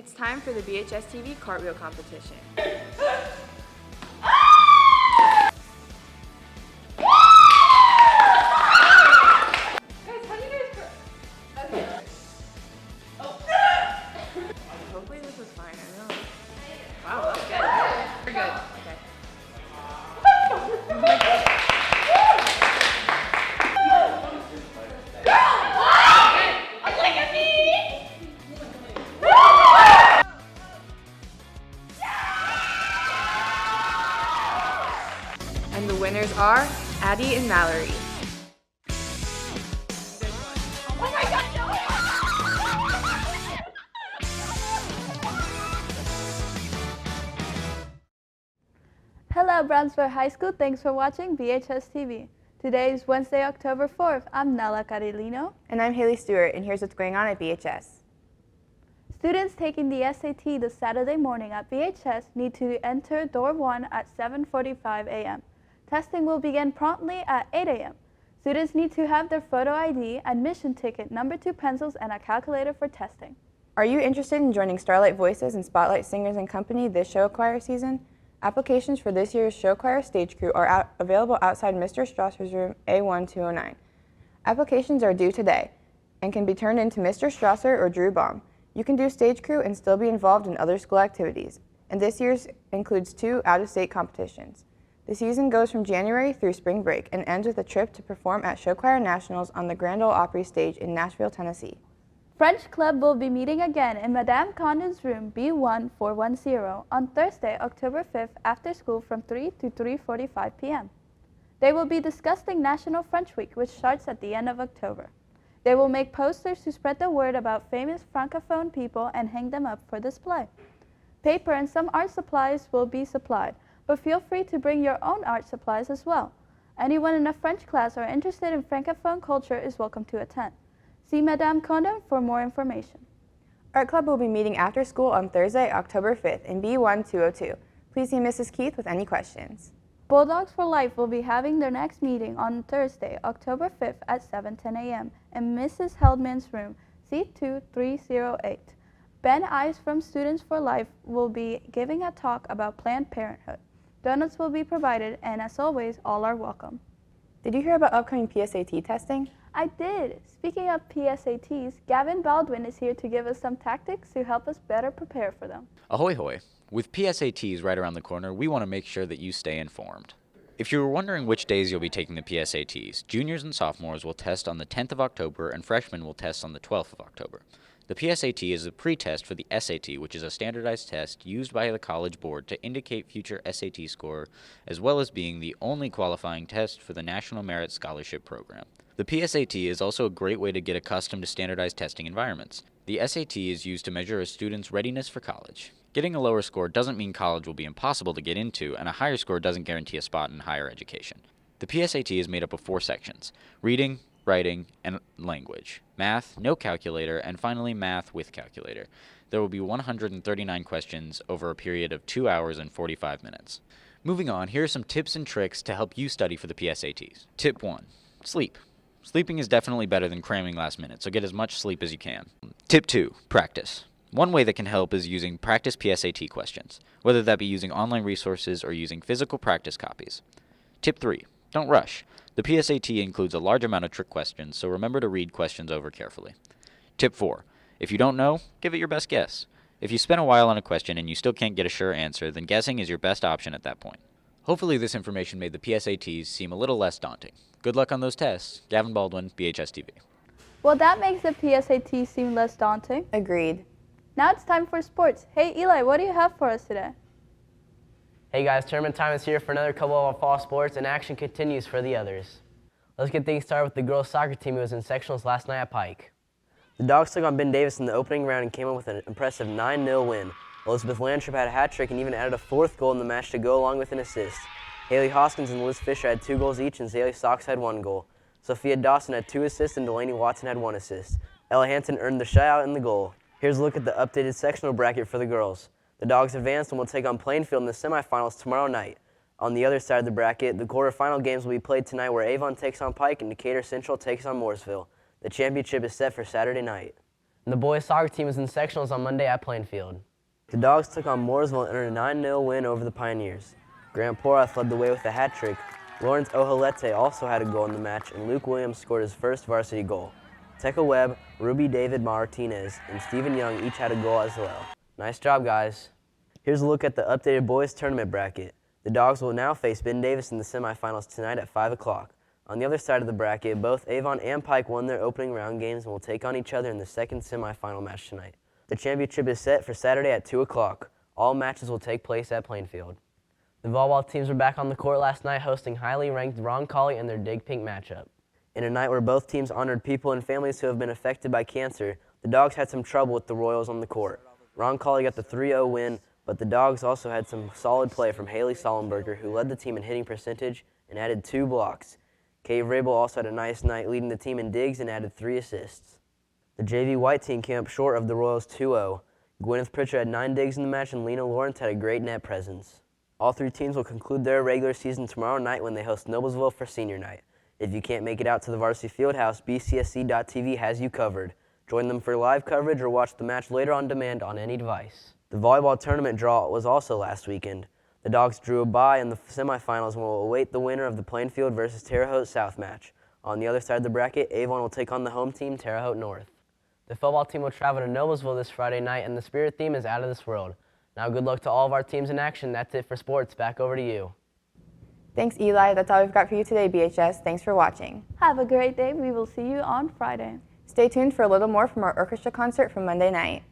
It's time for the BHS TV cartwheel competition. Hopefully this is fine. I know. Wow, that's good. We're good. Okay. And the winners are Addie and Mallory. Hello, Brownsburg High School. Thanks for watching BHS TV. Today is Wednesday, October 4th. I'm Nella Carolino. And I'm Haley Stewart, and here's what's going on at BHS. Students taking the SAT this Saturday morning at BHS need to enter door 1 at 7:45 a.m. Testing will begin promptly at 8 a.m. Students need to have their photo ID, admission ticket, number 2 pencils, and a calculator for testing. Are you interested in joining Starlight Voices and Spotlight Singers and Company this show choir season? Applications for this year's show choir stage crew are available outside Mr. Strasser's room A1209. Applications are due today and can be turned in to Mr. Strasser or Drew Baum. You can do stage crew and still be involved in other school activities, and this year's includes 2 out-of-state competitions. The season goes from January through spring break and ends with a trip to perform at Show Choir Nationals on the Grand Ole Opry stage in Nashville, Tennessee. French Club will be meeting again in Madame Condon's room B1410 on Thursday, October 5th after school from 3 to 3:45 p.m. They will be discussing National French Week, which starts at the end of October. They will make posters to spread the word about famous Francophone people and hang them up for display. Paper and some art supplies will be supplied, but feel free to bring your own art supplies as well. Anyone in a French class or interested in Francophone culture is welcome to attend. See Madame Condon for more information. Art Club will be meeting after school on Thursday, October 5th in B1202. Please see Mrs. Keith with any questions. Bulldogs for Life will be having their next meeting on Thursday, October 5th at 7:10 a.m. in Mrs. Heldman's room, C2308. Ben Ives from Students for Life will be giving a talk about Planned Parenthood. Donuts will be provided, and as always, all are welcome. Did you hear about upcoming PSAT testing? I did. Speaking of PSATs, Gavin Baldwin is here to give us some tactics to help us better prepare for them. Ahoy hoy! With PSATs right around the corner, we want to make sure that you stay informed. If you were wondering which days you'll be taking the PSATs, juniors and sophomores will test on the 10th of October and freshmen will test on the 12th of October. The PSAT is a pre-test for the SAT, which is a standardized test used by the College Board to indicate future SAT score, as well as being the only qualifying test for the National Merit Scholarship Program. The PSAT is also a great way to get accustomed to standardized testing environments. The SAT is used to measure a student's readiness for college. Getting a lower score doesn't mean college will be impossible to get into, and a higher score doesn't guarantee a spot in higher education. The PSAT is made up of 4 sections: reading, writing, and language. Math, no calculator, and finally math with calculator. There will be 139 questions over a period of 2 hours and 45 minutes. Moving on, here are some tips and tricks to help you study for the PSATs. Tip 1. Sleep. Sleeping is definitely better than cramming last minute, so get as much sleep as you can. Tip 2. Practice. One way that can help is using practice PSAT questions, whether that be using online resources or using physical practice copies. Tip 3. Don't rush. The PSAT includes a large amount of trick questions, so remember to read questions over carefully. Tip 4. If you don't know, give it your best guess. If you spend a while on a question and you still can't get a sure answer, then guessing is your best option at that point. Hopefully this information made the PSATs seem a little less daunting. Good luck on those tests. Gavin Baldwin, BHS TV. Well, that makes the PSAT seem less daunting. Agreed. Now it's time for sports. Hey, Eli, what do you have for us today? Hey guys, tournament time is here for another couple of our fall sports, and action continues for the others. Let's get things started with the girls soccer team who was in sectionals last night at Pike. The Dogs took on Ben Davis in the opening round and came up with an impressive 9-0 win. Elizabeth Landtrip had a hat trick and even added a 4th goal in the match to go along with an assist. Haley Hoskins and Liz Fisher had 2 goals each, and Zaylee Sox had 1 goal. Sophia Dawson had 2 assists and Delaney Watson had 1 assist. Ella Hansen earned the shutout and the goal. Here's a look at the updated sectional bracket for the girls. The Dogs advanced and will take on Plainfield in the semifinals tomorrow night. On the other side of the bracket, the quarterfinal games will be played tonight where Avon takes on Pike and Decatur Central takes on Mooresville. The championship is set for Saturday night. And the boys soccer team was in sectionals on Monday at Plainfield. The Dogs took on Mooresville and earned a 9-0 win over the Pioneers. Grant Porath led the way with a hat trick. Lawrence Ohalete also had a goal in the match, and Luke Williams scored his first varsity goal. Tekka Webb, Ruby David Martinez, and Stephen Young each had a goal as well. Nice job, guys. Here's a look at the updated boys tournament bracket. The Dogs will now face Ben Davis in the semifinals tonight at 5 o'clock. On the other side of the bracket, both Avon and Pike won their opening round games and will take on each other in the second semifinal match tonight. The championship is set for Saturday at 2 o'clock. All matches will take place at Plainfield. The volleyball teams were back on the court last night hosting highly ranked Roncalli in their Dig Pink matchup. In a night where both teams honored people and families who have been affected by cancer, the Dogs had some trouble with the Royals on the court. Roncalli got the 3-0 win, but the Dogs also had some solid play from Haley Sollenberger, who led the team in hitting percentage and added 2 blocks. Kay Vrabel also had a nice night, leading the team in digs and added 3 assists. The JV White team came up short of the Royals 2-0. Gwyneth Pritchard had 9 digs in the match, and Lena Lawrence had a great net presence. All 3 teams will conclude their regular season tomorrow night when they host Noblesville for senior night. If you can't make it out to the Varsity Fieldhouse, BCSC.TV has you covered. Join them for live coverage or watch the match later on demand on any device. The volleyball tournament draw was also last weekend. The Dogs drew a bye in the semifinals and will await the winner of the Plainfield versus Terre Haute South match. On the other side of the bracket, Avon will take on the home team, Terre Haute North. The football team will travel to Noblesville this Friday night, and the Spirit theme is out of this world. Now good luck to all of our teams in action. That's it for sports. Back over to you. Thanks, Eli. That's all we've got for you today, BHS. Thanks for watching. Have a great day. We will see you on Friday. Stay tuned for a little more from our orchestra concert from Monday night.